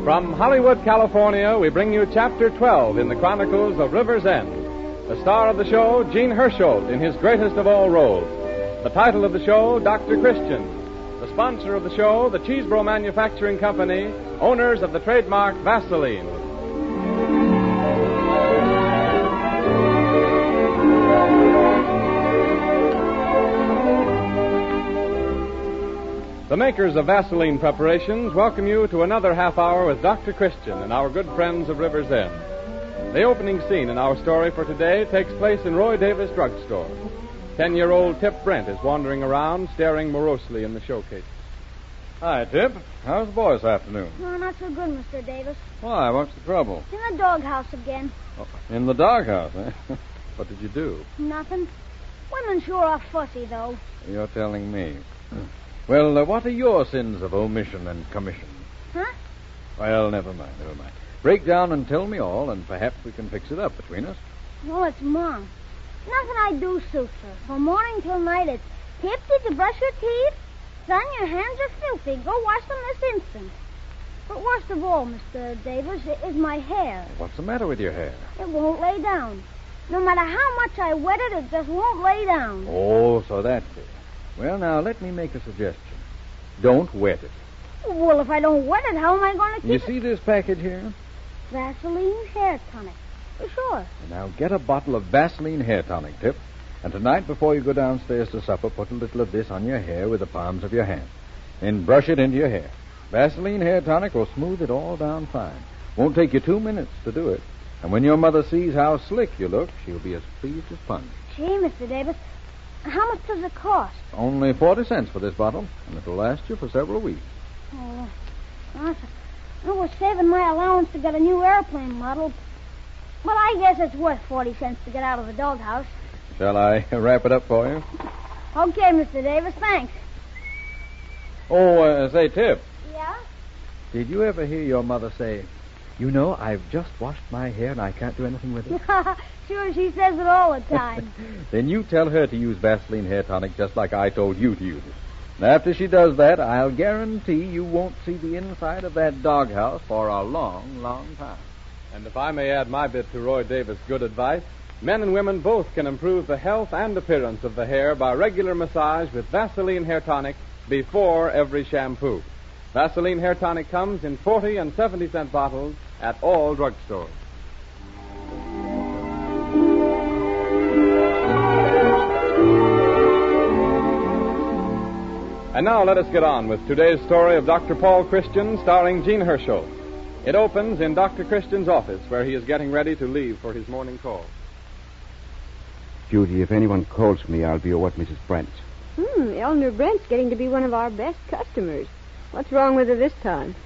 From Hollywood, California, we bring you Chapter 12 in the Chronicles of River's End. The star of the show, Gene Hersholt, in his greatest of all roles. The title of the show, Dr. Christian. The sponsor of the show, the Cheesebro Manufacturing Company, owners of the trademark Vaseline. The makers of Vaseline preparations welcome you to another half hour with Dr. Christian and our good friends of River's End. The opening scene in our story for today takes place in Roy Davis Drugstore. 10-year-old Tip Brent is wandering around, staring morosely in the showcase. Hi, Tip. How's the boy this afternoon? Oh, not so good, Mr. Davis. Why? What's the trouble? It's in the doghouse again. Oh, in the doghouse, eh? What did you do? Nothing. Women sure are fussy, though. You're telling me. Well, what are your sins of omission and commission? Huh? Well, never mind. Break down and tell me all, and perhaps we can fix it up between us. Well, it's Mom. Nothing I do suits her. From morning till night, it's, Tip, did you brush your teeth? Son, your hands are filthy. Go wash them this instant. But worst of all, Mr. Davis, is my hair. What's the matter with your hair? It won't lay down. No matter how much I wet it, it just won't lay down. Oh, so that's it. Well, now, let me make a suggestion. Don't wet it. Well, if I don't wet it, how am I going to keep You see this package here? Vaseline hair tonic. Sure. Now, get a bottle of Vaseline hair tonic, Tip. And tonight, before you go downstairs to supper, put a little of this on your hair with the palms of your hands. Then brush it into your hair. Vaseline hair tonic will smooth it all down fine. Won't take you 2 minutes to do it. And when your mother sees how slick you look, she'll be as pleased as punch. Gee, Mr. Davis, how much does it cost? Only 40 cents for this bottle, and it'll last you for several weeks. Oh, I was saving my allowance to get a new airplane model. But I guess it's worth 40 cents to get out of the doghouse. Shall I wrap it up for you? Okay, Mr. Davis, thanks. Oh, say, Tip. Yeah? Did you ever hear your mother say, "You know, I've just washed my hair and I can't do anything with it"? Sure, she says it all the time. Then you tell her to use Vaseline hair tonic just like I told you to use it. And after she does that, I'll guarantee you won't see the inside of that doghouse for a long, long time. And if I may add my bit to Roy Davis' good advice, men and women both can improve the health and appearance of the hair by regular massage with Vaseline hair tonic before every shampoo. Vaseline hair tonic comes in 40 and 70-cent bottles at all drugstores. And now let us get on with today's story of Dr. Paul Christian, starring Gene Hersholt. It opens in Dr. Christian's office, where he is getting ready to leave for his morning call. Judy, if anyone calls me, I'll be over at Mrs. Brent's. Eleanor Brent's getting to be one of our best customers. What's wrong with her this time?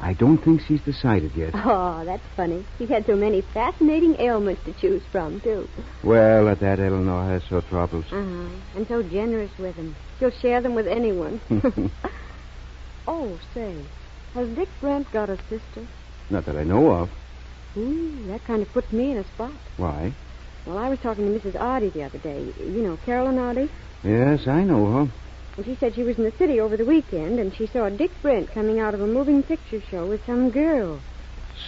I don't think she's decided yet. Oh, that's funny. She's had so many fascinating ailments to choose from, too. Well, at that, Eleanor has her troubles. And so generous with them. She'll share them with anyone. Oh, say, has Dick Brent got a sister? Not that I know of. That kind of puts me in a spot. Why? Well, I was talking to Mrs. Oddie the other day. You know, Carolyn Oddie? Yes, I know her. And she said she was in the city over the weekend, and she saw Dick Brent coming out of a moving picture show with some girl.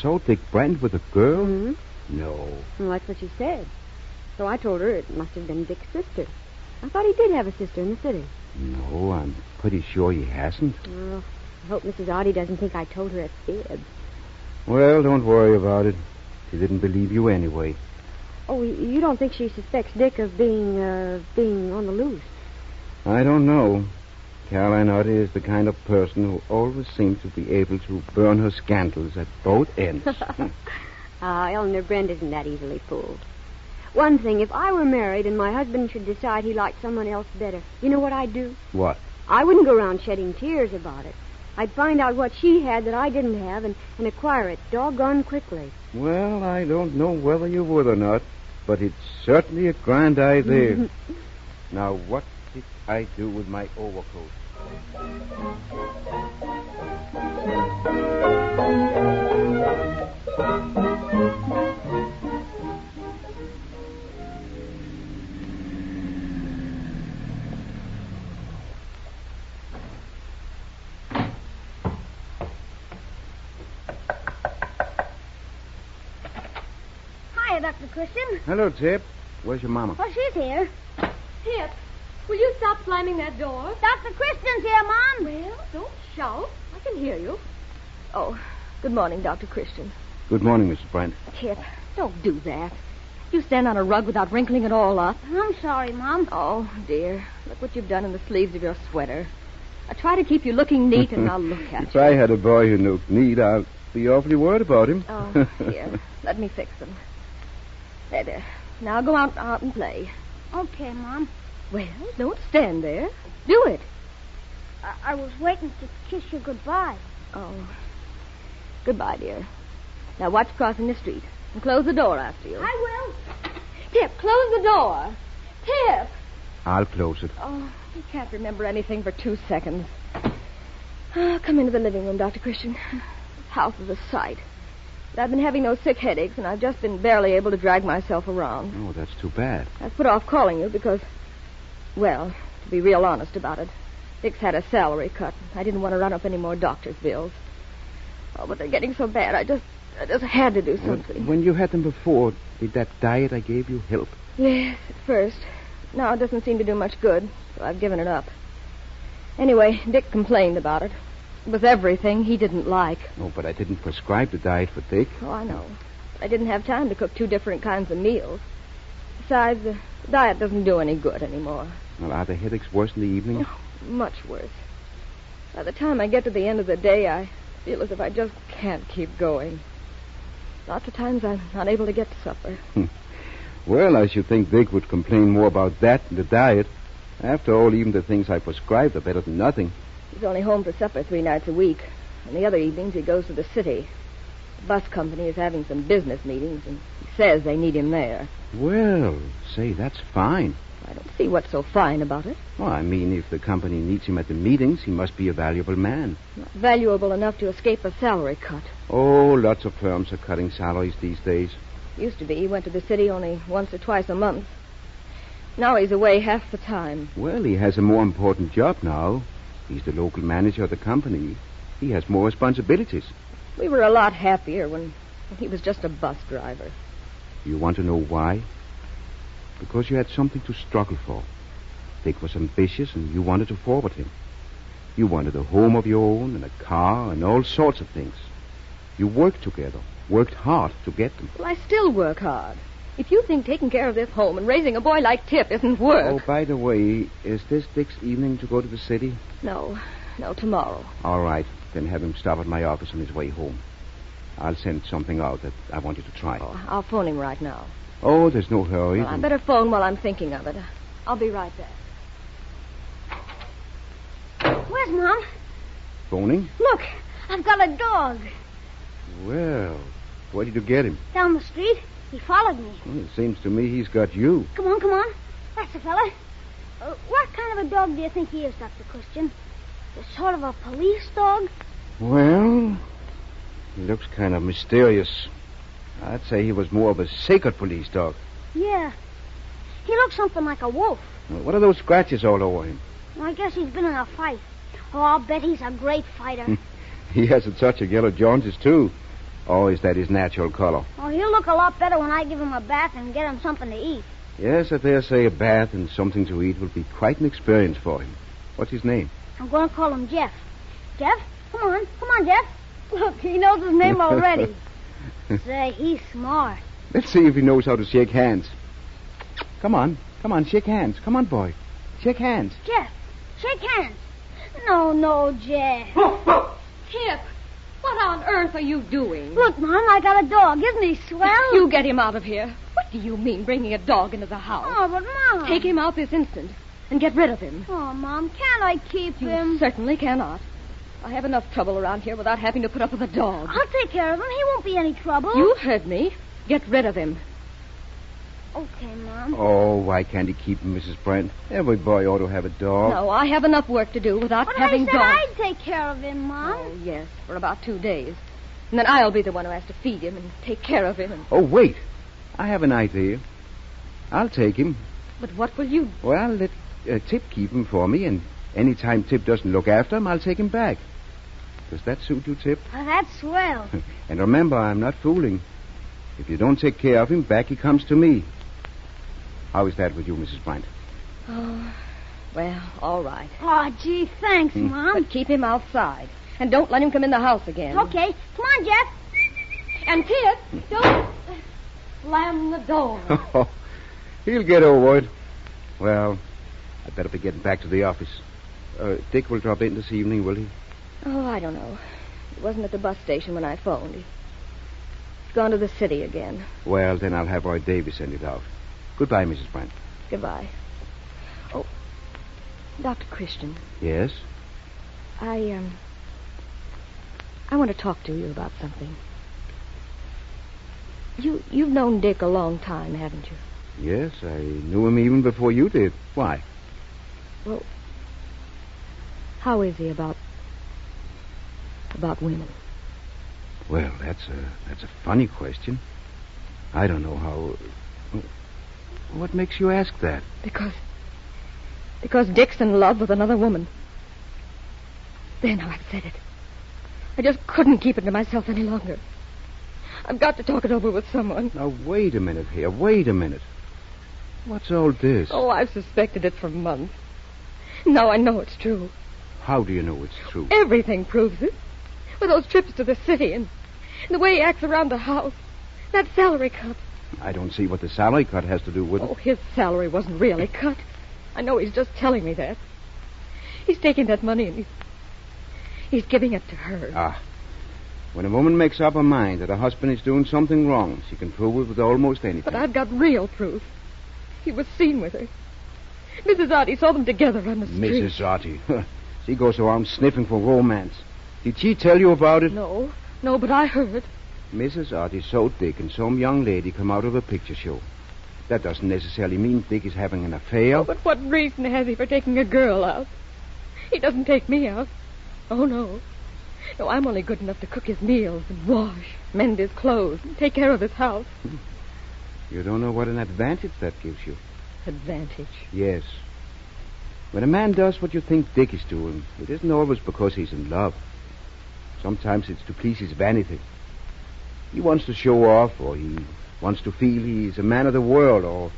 So Dick Brent with a girl? Mm-hmm. No. Well, that's what she said. So I told her it must have been Dick's sister. I thought he did have a sister in the city. No, I'm pretty sure he hasn't. Oh, I hope Mrs. Oddie doesn't think I told her a fib. Well, don't worry about it. She didn't believe you anyway. Oh, you don't think she suspects Dick of being on the loose? I don't know. Caroline Oddie is the kind of person who always seems to be able to burn her scandals at both ends. Eleanor Brent isn't that easily fooled. One thing, if I were married and my husband should decide he liked someone else better, you know what I'd do? What? I wouldn't go around shedding tears about it. I'd find out what she had that I didn't have and acquire it doggone quickly. Well, I don't know whether you would or not, but it's certainly a grand idea. Now, what did I do with my overcoat? Dr. Christian. Hello, Tip. Where's your mama? Oh, she's here. Tip, will you stop slamming that door? Dr. Christian's here, Mom. Well, don't shout. I can hear you. Oh, good morning, Dr. Christian. Good morning, Mrs. Brent. Tip, don't do that. You stand on a rug without wrinkling it all up. I'm sorry, Mom. Oh, dear. Look what you've done in the sleeves of your sweater. I try to keep you looking neat, and now look at If you. I had a boy who looked neat, I'd be awfully worried about him. Oh, here. Let me fix them. There. Now go out and play. Okay, Mom. Well, don't stand there. Do it. I was waiting to kiss you goodbye. Oh. Goodbye, dear. Now watch crossing the street. And close the door after you. I will. Tip, close the door. Tip! I'll close it. Oh, you can't remember anything for 2 seconds. Oh, come into the living room, Dr. Christian. This house is a sight. But I've been having those sick headaches, and I've just been barely able to drag myself around. Oh, that's too bad. I've put off calling you because, well, to be real honest about it, Dick's had a salary cut. I didn't want to run up any more doctor's bills. Oh, but they're getting so bad, I just had to do something. When you had them before, did that diet I gave you help? Yes, at first. Now it doesn't seem to do much good, so I've given it up. Anyway, Dick complained about it. It was everything he didn't like. Oh, but I didn't prescribe the diet for Dick. Oh, I know. I didn't have time to cook 2 different kinds of meals. Besides, the diet doesn't do any good anymore. Well, are the headaches worse in the evening? Oh, much worse. By the time I get to the end of the day, I feel as if I just can't keep going. Lots of times I'm not able to get to supper. Well, I should think Dick would complain more about that than the diet. After all, even the things I prescribed are better than nothing. He's only home for supper 3 nights a week. And the other evenings he goes to the city. The bus company is having some business meetings, and he says they need him there. Well, say, that's fine. I don't see what's so fine about it. Well, I mean, if the company needs him at the meetings, he must be a valuable man. Not valuable enough to escape a salary cut. Oh, lots of firms are cutting salaries these days. Used to be he went to the city only once or twice a month. Now he's away half the time. Well, he has a more important job now. He's the local manager of the company. He has more responsibilities. We were a lot happier when he was just a bus driver. You want to know why? Because you had something to struggle for. Dick was ambitious, and you wanted to forward him. You wanted a home of your own and a car and all sorts of things. You worked together, worked hard to get them. Well, I still work hard. If you think taking care of this home and raising a boy like Tip isn't work... Oh, by the way, is this Dick's evening to go to the city? No, tomorrow. All right, then have him stop at my office on his way home. I'll send something out that I want you to try. Oh, I'll phone him right now. Oh, there's no hurry. Well, I better phone while I'm thinking of it. I'll be right back. Where's Mom? Phoning? Look, I've got a dog. Well, where did you get him? Down the street. He followed me. Well, it seems to me he's got you. Come on. That's the fella. What kind of a dog do you think he is, Dr. Christian? Is sort of a police dog? Well, he looks kind of mysterious. I'd say he was more of a sacred police dog. Yeah. He looks something like a wolf. Well, what are those scratches all over him? Well, I guess he's been in a fight. Oh, I'll bet he's a great fighter. He has such a yellow jaundice, too. Or is that his natural color? Oh, he'll look a lot better when I give him a bath and get him something to eat. Yes, I dare say a bath and something to eat will be quite an experience for him. What's his name? I'm going to call him Jeff. Jeff? Come on, Jeff. Look, he knows his name already. Say, he's smart. Let's see if he knows how to shake hands. Come on, shake hands. Come on, boy. Shake hands. Jeff, shake hands. No, Jeff. Tip, what on earth are you doing? Look, Mom, I got a dog. Isn't he swell? You get him out of here. What do you mean, bringing a dog into the house? Oh, but Mom. Take him out this instant and get rid of him. Oh, Mom, can't I keep him? You certainly cannot. I have enough trouble around here without having to put up with a dog. I'll take care of him. He won't be any trouble. You heard me. Get rid of him. Okay, Mom. Oh, why can't he keep him, Mrs. Brent? Every boy ought to have a dog. No, I have enough work to do without But having I said dogs. I'd take care of him, Mom. Oh, yes, for about 2 days. And then I'll be the one who has to feed him and take care of him. And... Oh, wait. I have an idea. I'll take him. But what will you... Well, let Tip keep him for me, and any time Tip doesn't look after him, I'll take him back. Does that suit you, Tip? Oh, that's swell. And remember, I'm not fooling. If you don't take care of him, back he comes to me. How is that with you, Mrs. Bryant? Oh, well, all right. Oh, gee, thanks, Mom. But keep him outside. And don't let him come in the house again. Okay. Come on, Jeff. And Tip, don't slam the door. Oh, he'll get over it. Well, I'd better be getting back to the office. Dick will drop in this evening, will he? Oh, I don't know. He wasn't at the bus station when I phoned. He's gone to the city again. Well, then I'll have Roy Davis send it out. Goodbye, Mrs. Bryant. Goodbye. Oh, Dr. Christian. Yes? I want to talk to you about something. You've known Dick a long time, haven't you? Yes, I knew him even before you did. Why? Well, how is he about women? Well, that's a funny question. I don't know how... What makes you ask that? Because Dick's in love with another woman. There, now I've said it. I just couldn't keep it to myself any longer. I've got to talk it over with someone. Now, wait a minute here. Wait a minute. What's all this? Oh, I've suspected it for months. Now I know it's true. How do you know it's true? Everything proves it. With those trips to the city and the way he acts around the house. That salary cut. I don't see what the salary cut has to do with it. Oh, his salary wasn't really cut. I know he's just telling me that. He's taking that money and he's giving it to her. Ah. When a woman makes up her mind that her husband is doing something wrong, she can prove it with almost anything. But I've got real proof. He was seen with her. Mrs. Oddie saw them together on the street. Mrs. Oddie. She goes around sniffing for romance. Did she tell you about it? No, but I heard. Mrs. Oddie saw Dick and some young lady come out of a picture show. That doesn't necessarily mean Dick is having an affair. Oh, but what reason has he for taking a girl out? He doesn't take me out. Oh, no. No, I'm only good enough to cook his meals and wash, mend his clothes, and take care of his house. You don't know what an advantage that gives you. Advantage? Yes. When a man does what you think Dick is doing, it isn't always because he's in love. Sometimes it's to please his vanity. He wants to show off, or he wants to feel he's a man of the world, or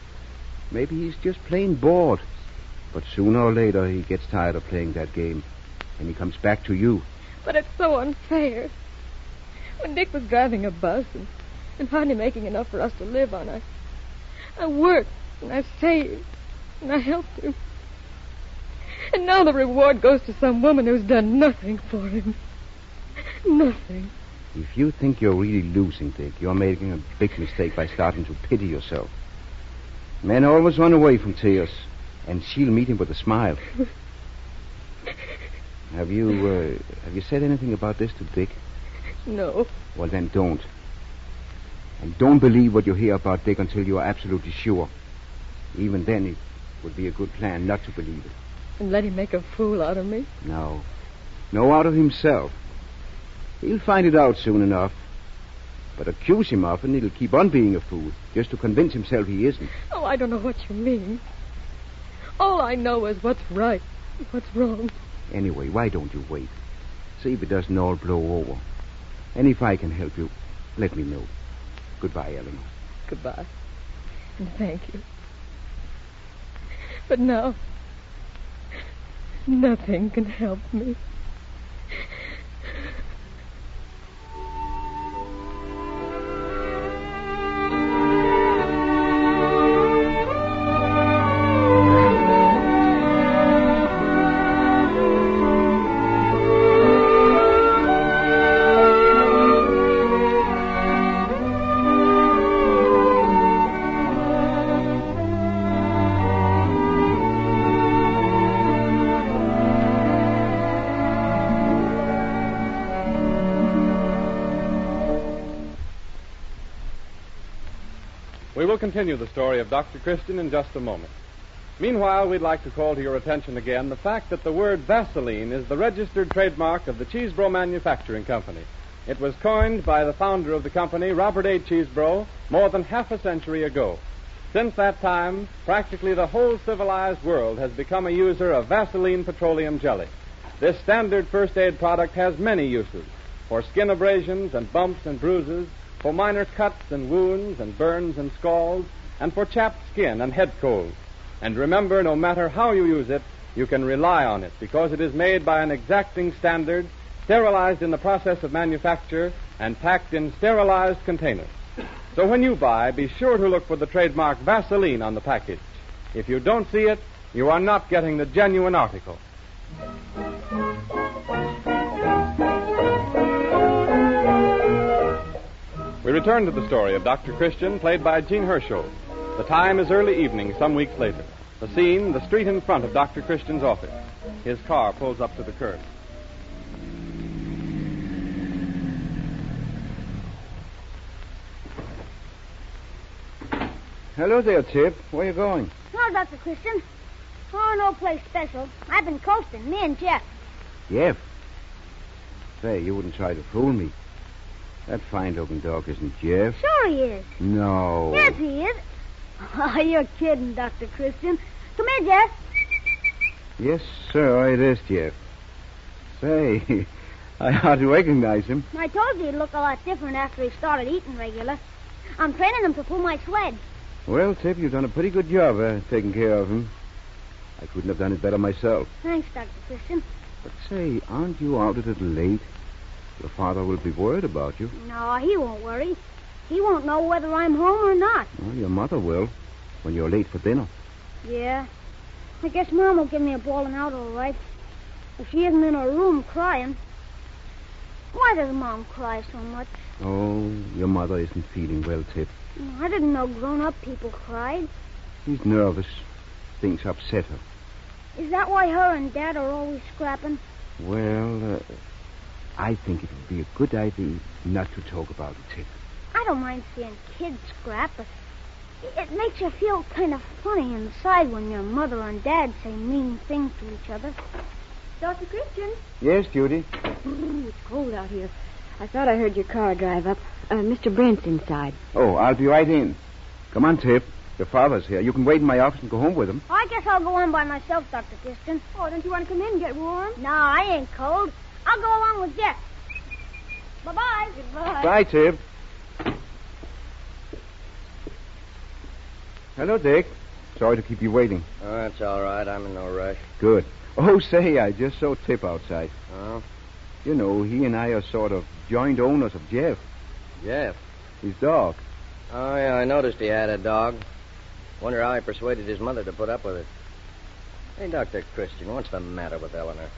maybe he's just plain bored. But sooner or later he gets tired of playing that game, and he comes back to you. But it's so unfair. When Dick was driving a bus and finally making enough for us to live on, I worked and I saved and I helped him. And now the reward goes to some woman who's done nothing for him. Nothing. If you think you're really losing, Dick, you're making a big mistake by starting to pity yourself. Men always run away from tears, and she'll meet him with a smile. Have you said anything about this to Dick? No. Well, then don't. And don't believe what you hear about Dick until you're absolutely sure. Even then, it would be a good plan not to believe it. And let him make a fool out of me? No. No, out of himself. He'll find it out soon enough. But accuse him of it, and he'll keep on being a fool, just to convince himself he isn't. Oh, I don't know what you mean. All I know is what's right and what's wrong. Anyway, why don't you wait? See if it doesn't all blow over. And if I can help you, let me know. Goodbye, Eleanor. Goodbye. And thank you. But now, nothing can help me. We will continue the story of Dr. Christian in just a moment. Meanwhile, we'd like to call to your attention again the fact that the word Vaseline is the registered trademark of the Cheesebro Manufacturing Company. It was coined by the founder of the company, Robert A. Cheesebro, more than half a century ago. Since that time, practically the whole civilized world has become a user of Vaseline petroleum jelly. This standard first aid product has many uses: for skin abrasions and bumps and bruises, for minor cuts and wounds and burns and scalds, and for chapped skin and head colds. And remember, no matter how you use it, you can rely on it because it is made by an exacting standard, sterilized in the process of manufacture, and packed in sterilized containers. So when you buy, be sure to look for the trademark Vaseline on the package. If you don't see it, you are not getting the genuine article. We return to the story of Dr. Christian, played by Gene Hersholt. The time is early evening, some weeks later. The scene, the street in front of Dr. Christian's office. His car pulls up to the curb. Hello there, Tip. Where you going? Hello, Dr. Christian. Oh, no place special. I've been coasting, me and Jeff. Jeff? Say, you wouldn't try to fool me. That fine-looking dog isn't Jeff. Sure he is. No. Yes, he is. Oh, you're kidding, Dr. Christian. Come here, Jeff. Yes, sir, it is Jeff. Say, I hardly recognize him. I told you he'd look a lot different after he started eating regular. I'm training him to pull my sled. Well, Tip, you've done a pretty good job taking care of him. I couldn't have done it better myself. Thanks, Dr. Christian. But say, aren't you out a little late? Your father will be worried about you. No, he won't worry. He won't know whether I'm home or not. Well, your mother will, when you're late for dinner. Yeah. I guess Mom will give me a bawling out all right. If she isn't in her room crying. Why does Mom cry so much? Oh, your mother isn't feeling well, Tip. I didn't know grown-up people cried. She's nervous. Things upset her. Is that why her and Dad are always scrapping? Well, I think it would be a good idea not to talk about it, Tip. I don't mind seeing kids scrap, but it makes you feel kind of funny inside when your mother and Dad say mean things to each other. Dr. Christian? Yes, Judy? It's cold out here. I thought I heard your car drive up. Mr. Brent's inside. Oh, I'll be right in. Come on, Tip. Your father's here. You can wait in my office and go home with him. I guess I'll go on by myself, Dr. Christian. Oh, don't you want to come in and get warm? No, I ain't cold. I'll go along with Jeff. Bye-bye. Goodbye. Bye, Tip. Hello, Dick. Sorry to keep you waiting. Oh, that's all right. I'm in no rush. Good. Oh, say, I just saw Tip outside. Oh? You know, he and I are sort of joint owners of Jeff, Jeff? his dog. Oh, yeah, I noticed he had a dog. Wonder how he persuaded his mother to put up with it. Hey, Dr. Christian, what's the matter with Eleanor?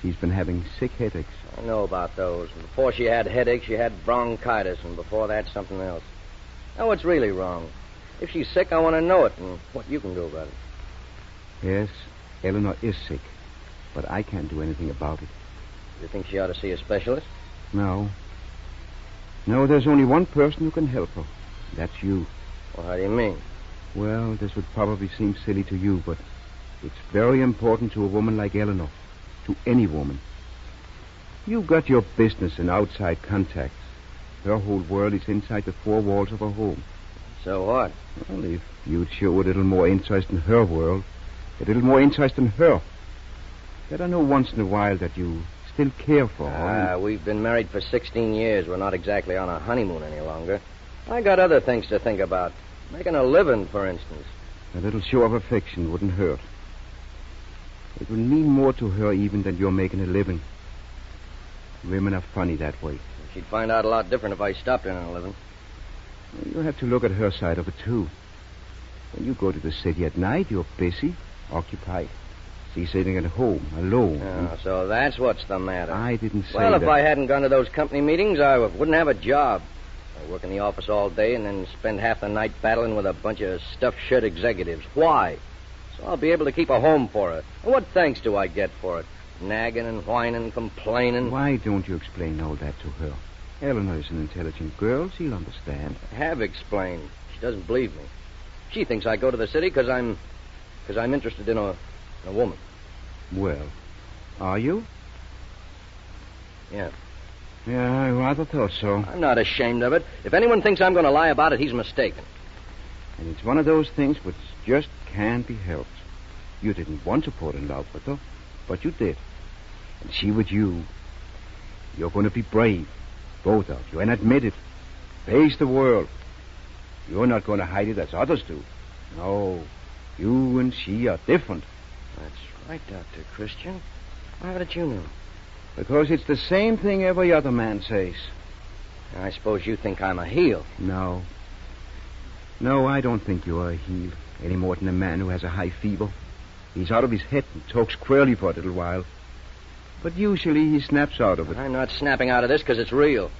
She's been having sick headaches. I know about those. Before she had headaches, she had bronchitis, and before that, something else. Now, what's really wrong? If she's sick, I want to know it, and what you can do about it. Yes, Eleanor is sick, but I can't do anything about it. You think she ought to see a specialist? No. No, there's only one person who can help her. That's you. Well, how do you mean? Well, this would probably seem silly to you, but it's very important to a woman like Eleanor. To any woman. You've got your business and outside contacts. Her whole world is inside the four walls of her home. So what? Well, if you'd show a little more interest in her world, a little more interest in her. Let her know once in a while that you still care for her. We've been married for 16 years. We're not exactly on a honeymoon any longer. I got other things to think about. Making a living, for instance. A little show of affection wouldn't hurt. It will mean more to her even than you're making a living. Women are funny that way. She'd find out a lot different if I stopped earning a living. You have to look at her side of it, too. When you go to the city at night, you're busy, occupied. She's sitting at home, alone. Oh, so that's what's the matter. I didn't say Well, if that. I hadn't gone to those company meetings, I wouldn't have a job. I work in the office all day and then spend half the night battling with a bunch of stuffed shirt executives. Why? So I'll be able to keep a home for her. And what thanks do I get for it? Nagging and whining, complaining. Why don't you explain all that to her? Eleanor is an intelligent girl. She'll understand. I have explained. She doesn't believe me. She thinks I go to the city because I'm interested in a woman. Well, are you? Yeah. Yeah, I rather thought so. I'm not ashamed of it. If anyone thinks I'm going to lie about it, he's mistaken. And it's one of those things which just can't be helped. You didn't want to fall in love with her, but you did. And she with you. You're going to be brave, both of you, and admit it. Face the world. You're not going to hide it as others do. No, you and she are different. That's right, Dr. Christian. How did you know? Because it's the same thing every other man says. I suppose you think I'm a heel. No. No, I don't think you're a heel, any more than a man who has a high fever. He's out of his head and talks queerly for a little while. But usually he snaps out of it. I'm not snapping out of this because it's real.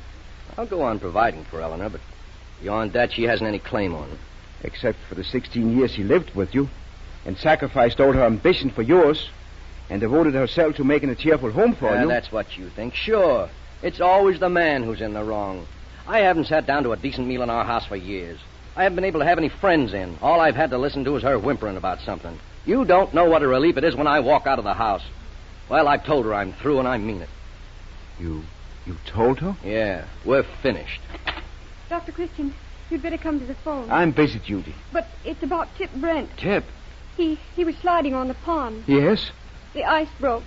I'll go on providing for Eleanor, but beyond that, she hasn't any claim on it. Except for the 16 years she lived with you and sacrificed all her ambition for yours and devoted herself to making a cheerful home for you. That's what you think. Sure. It's always the man who's in the wrong. I haven't sat down to a decent meal in our house for years. I haven't been able to have any friends in. All I've had to listen to is her whimpering about something. You don't know what a relief it is when I walk out of the house. Well, I've told her I'm through, and I mean it. You told her? Yeah, we're finished. Dr. Christian, you'd better come to the phone. I'm busy, Judy. But it's about Tip Brent. Tip? He was sliding on the pond. Yes? The ice broke.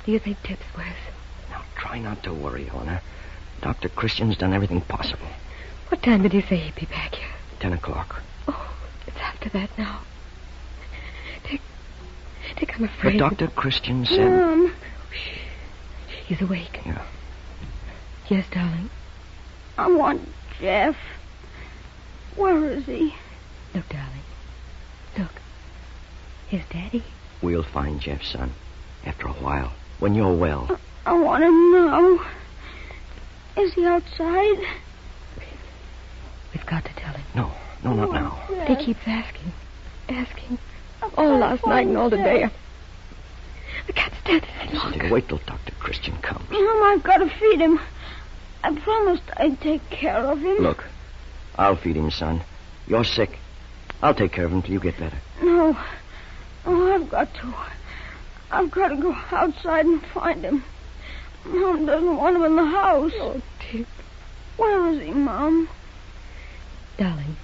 Do you think Tip's worse? Now, try not to worry, Eleanor. Dr. Christian's done everything possible. What time did he say he'd be back here? 10 o'clock. Oh, it's after that now. Dick, I'm afraid. But Dr. Christian said... Mom. Shh. He's awake. Yeah. Yes, darling. I want Jeff. Where is he? Look, darling. Look. His daddy. We'll find Jeff, son. After a while. When you're well. I want him now. Is he outside? We've got to tell him. No, not now. He keeps asking. All last night and all today. I can't stand it any Listen, longer. dear, wait till Dr. Christian comes. Mom, I've got to feed him. I promised I'd take care of him. Look, I'll feed him, son. You're sick. I'll take care of him till you get better. No. Oh, I've got to. I've got to go outside and find him. Mom doesn't want him in the house. Oh, Tip. Where is he, Mom? Darling,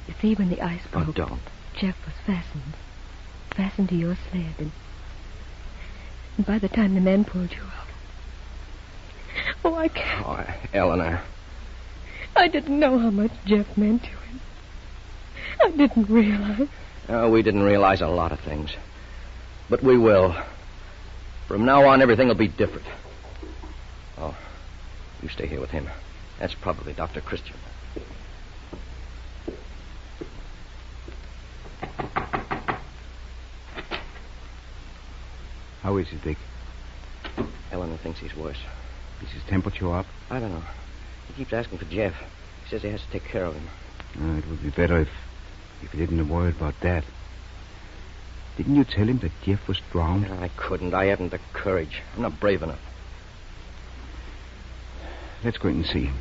you see, when the ice broke, Oh, don't. Jeff was fastened to your sled, and by the time the men pulled you out, oh, I can't. Oh, Eleanor. I didn't know how much Jeff meant to him. I didn't realize. We didn't realize a lot of things. But we will. From now on, everything will be different. Oh, you stay here with him. That's probably Dr. Christian. How is he, Dick? Eleanor thinks he's worse. Is his temperature up? I don't know. He keeps asking for Jeff. He says he has to take care of him. It would be better if you didn't worry about that. Didn't you tell him that Jeff was drowned? I couldn't. I haven't the courage. I'm not brave enough. Let's go in and see him.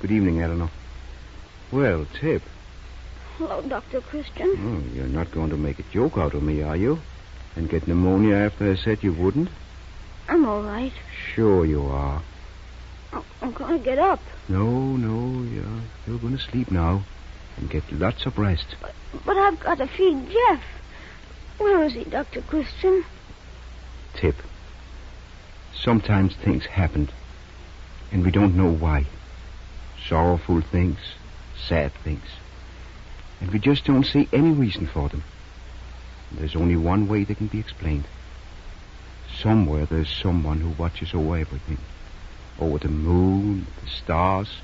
Good evening, Eleanor. Well, Tip. Hello, Dr. Christian. Oh, you're not going to make a joke out of me, are you? And get pneumonia after I said you wouldn't? I'm all right. Sure you are. I'm going to get up. No, you're going to sleep now and get lots of rest. But I've got to feed Jeff. Where is he, Dr. Christian? Tip, sometimes things happen, and we don't know why. Sorrowful things, sad things. And we just don't see any reason for them. There's only one way they can be explained. Somewhere there's someone who watches over everything. Over the moon, the stars,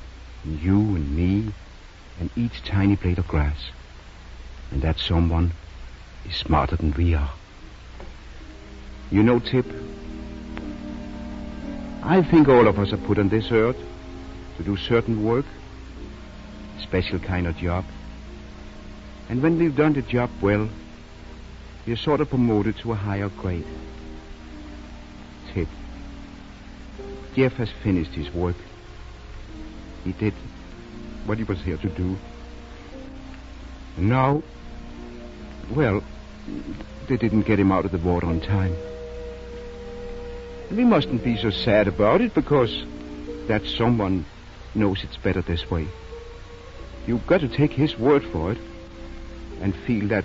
and you and me, and each tiny blade of grass. And that someone is smarter than we are. You know, Tip, I think all of us are put on this earth to do certain work, a special kind of job. And when we've done the job well, you're sort of promoted to a higher grade. Tip, Jeff has finished his work. He did what he was here to do. No. Well, they didn't get him out of the water on time. We mustn't be so sad about it because that someone knows it's better this way. You've got to take his word for it and feel that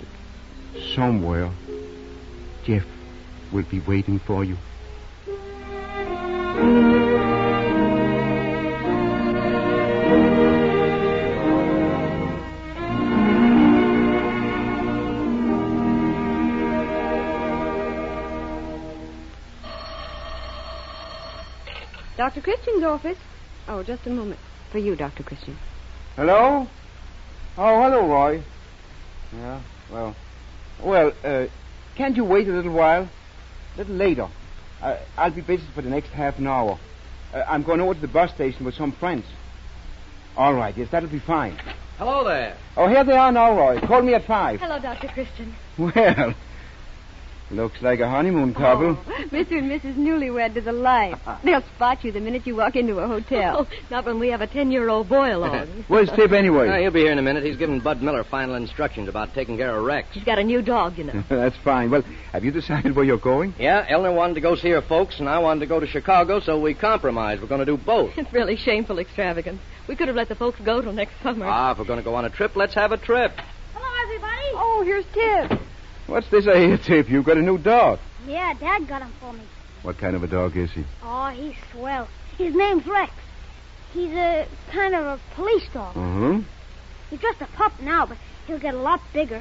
somewhere Jeff will be waiting for you. Dr. Christian's office. Oh, just a moment. For you, Dr. Christian. Hello? Oh, hello, Roy. Yeah, well, can't you wait a little while? A little later. I'll be busy for the next half an hour. I'm going over to the bus station with some friends. All right, yes, that'll be fine. Hello there. Oh, here they are now, Roy. Call me at 5. Hello, Dr. Christian. Well, looks like a honeymoon couple. Oh, Mr. and Mrs. Newlywed to the life. They'll spot you the minute you walk into a hotel. Not when we have a 10-year-old boy along. Where's Tip anyway? He'll be here in a minute. He's giving Bud Miller final instructions about taking care of Rex. He's got a new dog, you know. That's fine. Well, have you decided where you're going? Yeah, Eleanor wanted to go see her folks, and I wanted to go to Chicago, so we compromised. We're going to do both. It's really shameful extravagance. We could have let the folks go till next summer. If we're going to go on a trip, let's have a trip. Hello, everybody. Oh, here's Tip. What's this I hear, Tip? You've got a new dog. Yeah, Dad got him for me. What kind of a dog is he? Oh, he's swell. His name's Rex. He's a kind of a police dog. Uh-huh. He's just a pup now, but he'll get a lot bigger.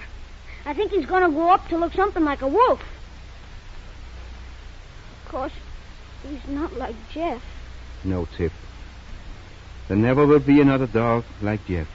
I think he's going to grow up to look something like a wolf. Of course, he's not like Jeff. No, Tip. There never will be another dog like Jeff.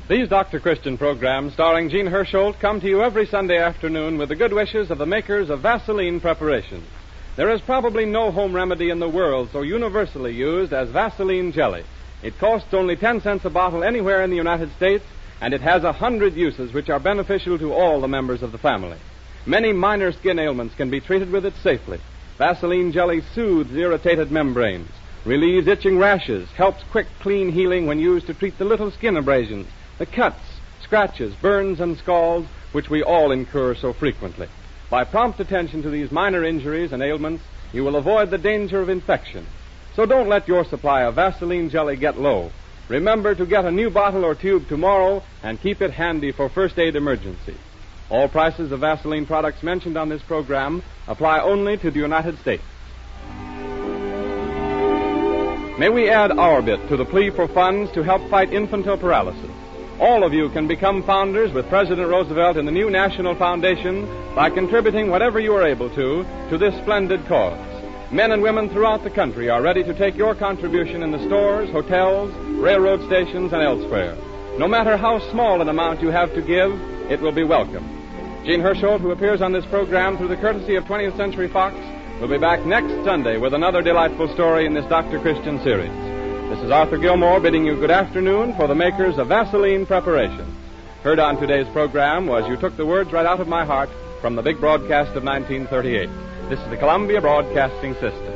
These Dr. Christian programs, starring Jean Hersholt, come to you every Sunday afternoon with the good wishes of the makers of Vaseline preparations. There is probably no home remedy in the world so universally used as Vaseline jelly. It costs only 10 cents a bottle anywhere in the United States, and it has 100 uses which are beneficial to all the members of the family. Many minor skin ailments can be treated with it safely. Vaseline jelly soothes irritated membranes, relieves itching rashes, helps quick, clean healing when used to treat the little skin abrasions, the cuts, scratches, burns, and scalds which we all incur so frequently. By prompt attention to these minor injuries and ailments, you will avoid the danger of infection. So don't let your supply of Vaseline jelly get low. Remember to get a new bottle or tube tomorrow and keep it handy for first aid emergencies. All prices of Vaseline products mentioned on this program apply only to the United States. May we add our bit to the plea for funds to help fight infantile paralysis. All of you can become founders with President Roosevelt in the new National Foundation by contributing whatever you are able to this splendid cause. Men and women throughout the country are ready to take your contribution in the stores, hotels, railroad stations, and elsewhere. No matter how small an amount you have to give, it will be welcome. Jean Hersholt, who appears on this program through the courtesy of 20th Century Fox, will be back next Sunday with another delightful story in this Dr. Christian series. This is Arthur Gilmore bidding you good afternoon for the makers of Vaseline preparations. Heard on today's program was You Took the Words Right Out of My Heart from the big broadcast of 1938. This is the Columbia Broadcasting System.